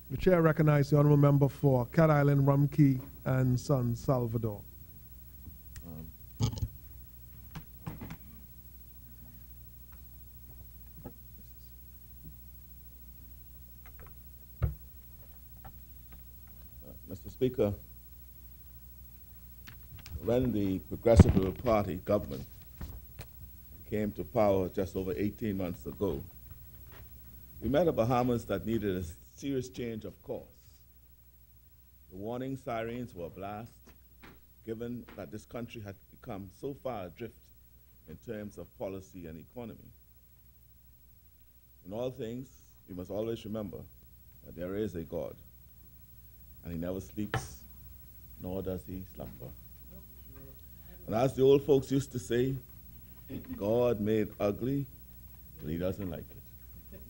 The chair recognizes the honourable member for Cat Island, Rumkey and San Salvador. Mr. Speaker, when the Progressive Liberal Party government came to power just over 18 months ago, we met a Bahamas that needed a serious change of course. The warning sirens were blast, given that this country had become so far adrift in terms of policy and economy. In all things, we must always remember that there is a God, and he never sleeps, nor does he slumber. And as the old folks used to say, God made ugly, but he doesn't like it.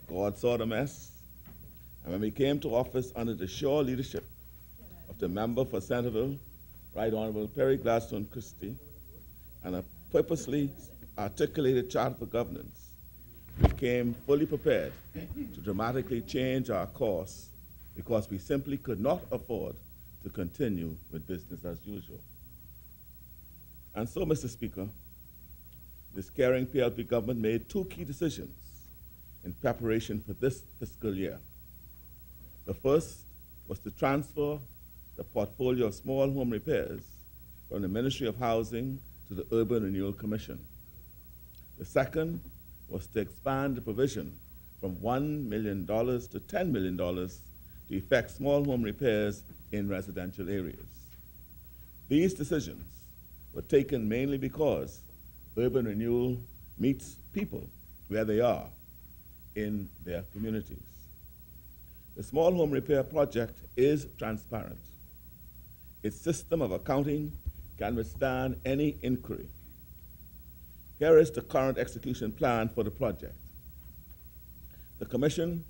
God saw the mess, and when we came to office under the sure leadership of the member for Centerville, Right Honorable Perry Gladstone Christie, and a purposely articulated charter for governance, we came fully prepared to dramatically change our course because we simply could not afford to continue with business as usual. And so, Mr. Speaker, this caring PLP government made two key decisions in preparation for this fiscal year. The first was to transfer the portfolio of small home repairs from the Ministry of Housing to the Urban Renewal Commission. The second was to expand the provision from $1 million to $10 million to effect small home repairs in residential areas. These decisions were taken mainly because urban renewal meets people where they are in their communities. The small home repair project is transparent. Its system of accounting can withstand any inquiry. Here is the current execution plan for the project. The Commission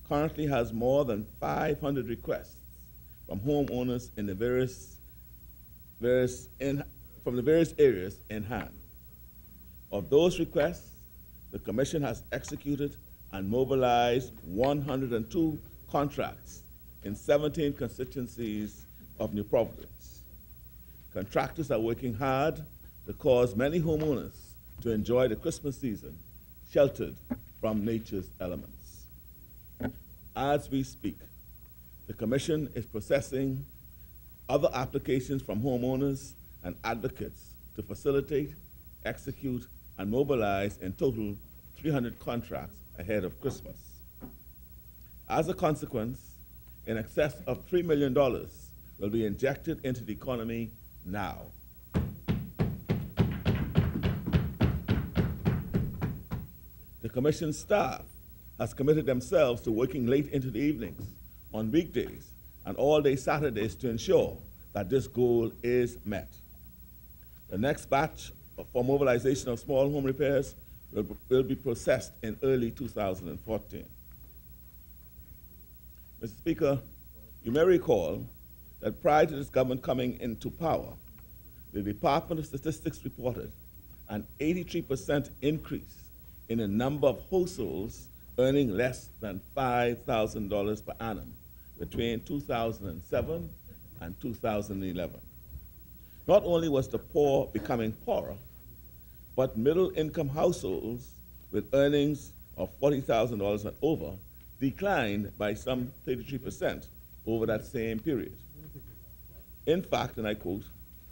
currently has more than 500 requests from homeowners in the various areas in hand. Of those requests, the Commission has executed and mobilized 102 contracts in 17 constituencies of New Providence. Contractors are working hard to cause many homeowners to enjoy the Christmas season sheltered from nature's elements. As we speak, the Commission is processing other applications from homeowners and advocates to facilitate, execute, and mobilize in total 300 contracts ahead of Christmas. As a consequence, in excess of $3 million will be injected into the economy now. The Commission staff has committed themselves to working late into the evenings, on weekdays, and all-day Saturdays to ensure that this goal is met. The next batch for mobilization of small home repairs will be processed in early 2014. Mr. Speaker, you may recall that prior to this government coming into power, the Department of Statistics reported an 83% increase in the number of households earning less than $5,000 per annum between 2007 and 2011. Not only was the poor becoming poorer, but middle-income households with earnings of $40,000 and over declined by some 33% over that same period. In fact, and I quote,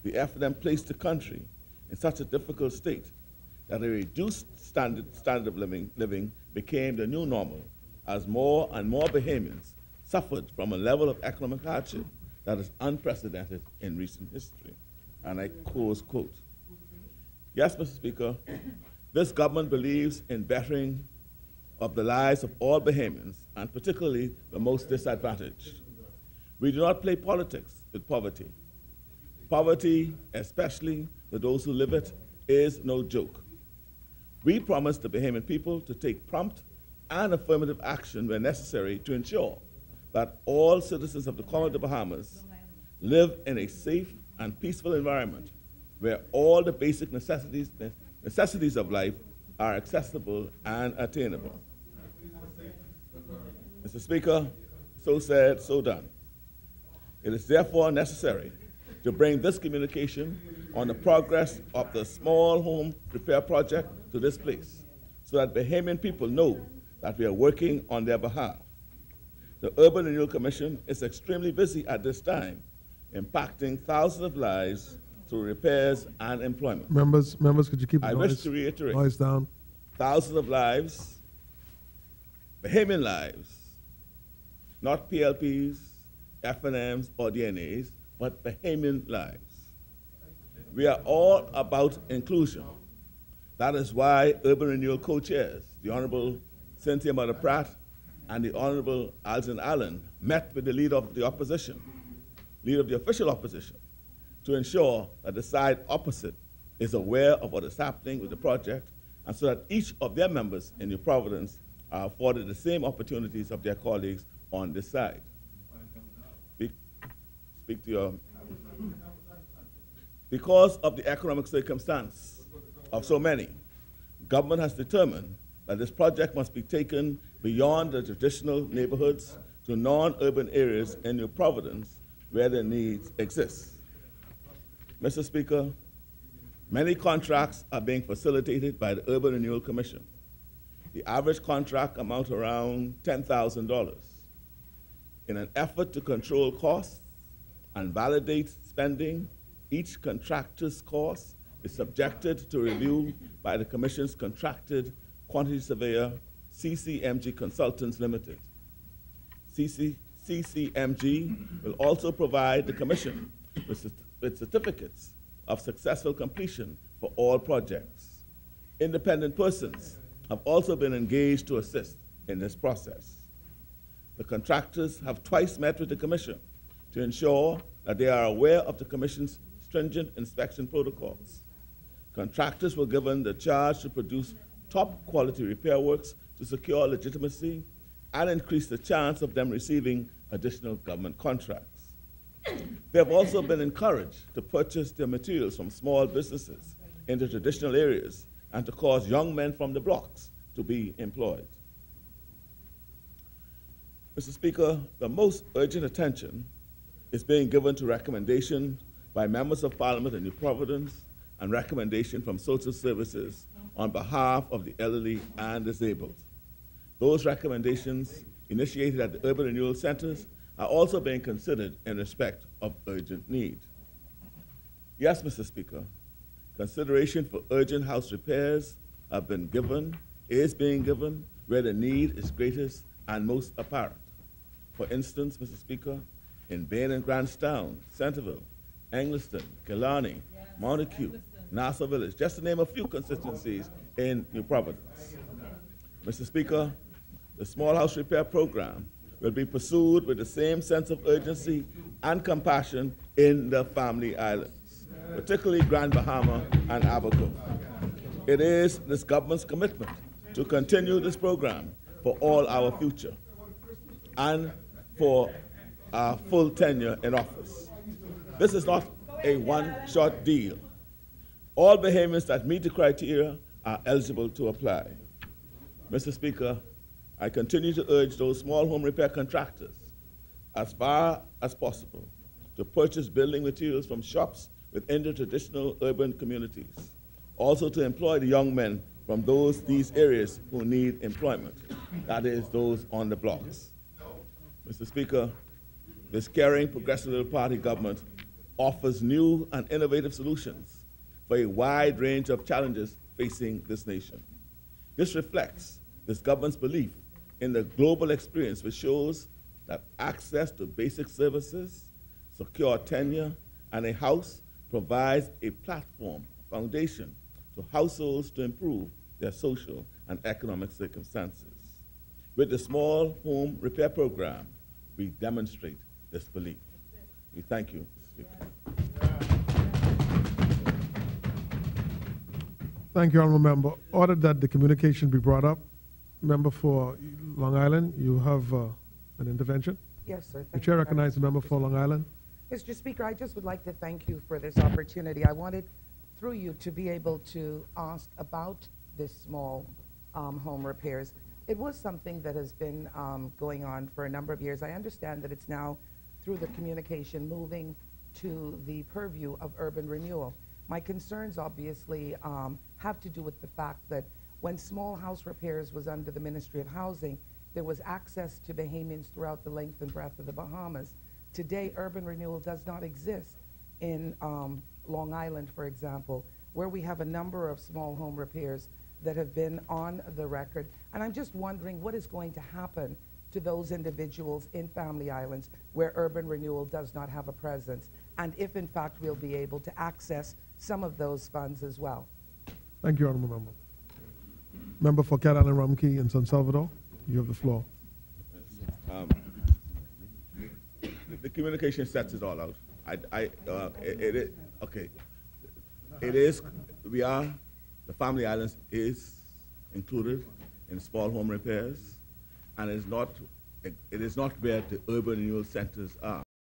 the FNM placed the country in such a difficult state that a reduced standard of living became the new normal as more and more Bahamians suffered from a level of economic hardship that is unprecedented in recent history. And I close quote. Yes, Mr. Speaker, this government believes in bettering of the lives of all Bahamians, and particularly the most disadvantaged. We do not play politics with poverty. Poverty, especially for those who live it, is no joke. We promise the Bahamian people to take prompt and affirmative action where necessary to ensure that all citizens of the Commonwealth of the Bahamas live in a safe and peaceful environment where all the basic necessities of life are accessible and attainable. Mr. Speaker, So said, so done. It is therefore necessary to bring this communication on the progress of the small home repair project to this place so that Bahamian people know that we are working on their behalf. The Urban Renewal Commission is extremely busy at this time, impacting thousands of lives through repairs and employment. Members, could you keep the I noise, wish to reiterate, noise down? thousands of lives, Bahamian lives, not PLPs, FNMs, or DNAs, but Bahamian lives. We are all about inclusion. That is why Urban Renewal co-chairs, the Honorable Cynthia Mother Pratt and the Honorable Alton Allen, met with the leader of the opposition, leader of the official opposition, to ensure that the side opposite is aware of what is happening with the project, and so that each of their members in New Providence are afforded the same opportunities of their colleagues on this side. Speak to your... Because of the economic circumstance of so many, government has determined that this project must be taken beyond the traditional neighborhoods to non-urban areas in New Providence where the needs exist. Mr. Speaker, many contracts are being facilitated by the Urban Renewal Commission. The average contract amounts around $10,000. In an effort to control costs and validate spending, each contractor's cost is subjected to review by the Commission's contracted quantity surveyor, CCMG Consultants Limited. CCMG will also provide the Commission with certificates of successful completion for all projects. Independent persons have also been engaged to assist in this process. The contractors have twice met with the Commission to ensure that they are aware of the Commission's stringent inspection protocols. Contractors were given the charge to produce top quality repair works to secure legitimacy and increase the chance of them receiving additional government contracts. They have also been encouraged to purchase their materials from small businesses in the traditional areas and to cause young men from the blocks to be employed. Mr. Speaker, the most urgent attention is being given to recommendation by members of Parliament in New Providence and recommendation from social services on behalf of the elderly and disabled. Those recommendations initiated at the Urban Renewal Centers are also being considered in respect of urgent need. Yes, Mr. Speaker, consideration for urgent house repairs have been given, is being given, where the need is greatest and most apparent. For instance, Mr. Speaker, in Bain and Grantstown, Centerville, Engliston, Killarney, Montague, Nassau Village, just to name a few constituencies in New Providence. Mr. Speaker, the small house repair program will be pursued with the same sense of urgency and compassion in the Family Islands, particularly Grand Bahama and Abaco. It is this government's commitment to continue this program for all our future and for our full tenure in office. This is not a one-shot deal. All Bahamians that meet the criteria are eligible to apply. Mr. Speaker, I continue to urge those small home repair contractors, as far as possible, to purchase building materials from shops within the traditional urban communities. Also to employ the young men from these areas who need employment, that is, those on the blocks. Mr. Speaker, this caring Progressive Liberal Party government offers new and innovative solutions for a wide range of challenges facing this nation. This reflects this government's belief in the global experience, which shows that access to basic services, secure tenure, and a house provides a platform, a foundation to households to improve their social and economic circumstances. With the small home repair program, we demonstrate this belief. We thank you, Mr. Speaker. Thank you, Honourable Member. Ordered that the communication be brought up. Member for Long Island, you have an intervention? Yes, sir. The chair recognizes the member for Long Island. Mr. Speaker, I just would like to thank you for this opportunity. I wanted, through you, to be able to ask about this small home repairs. it was something that has been going on for a number of years. I understand that it's now, through the communication, moving to the purview of urban renewal. My concerns obviously have to do with the fact that when small house repairs was under the Ministry of Housing, there was access to Bahamians throughout the length and breadth of the Bahamas. Today, urban renewal does not exist in Long Island, for example, where we have a number of small home repairs that have been on the record. And I'm just wondering what is going to happen to those individuals in Family Islands where urban renewal does not have a presence, and if in fact we'll be able to access some of those funds as well. Thank you, Honorable Member. Member for Cat Island, Rumkey in San Salvador, you have the floor. The communication sets it all out. Okay. It is, the Family Islands is included in small home repairs, and it is not where the urban renewal centers are.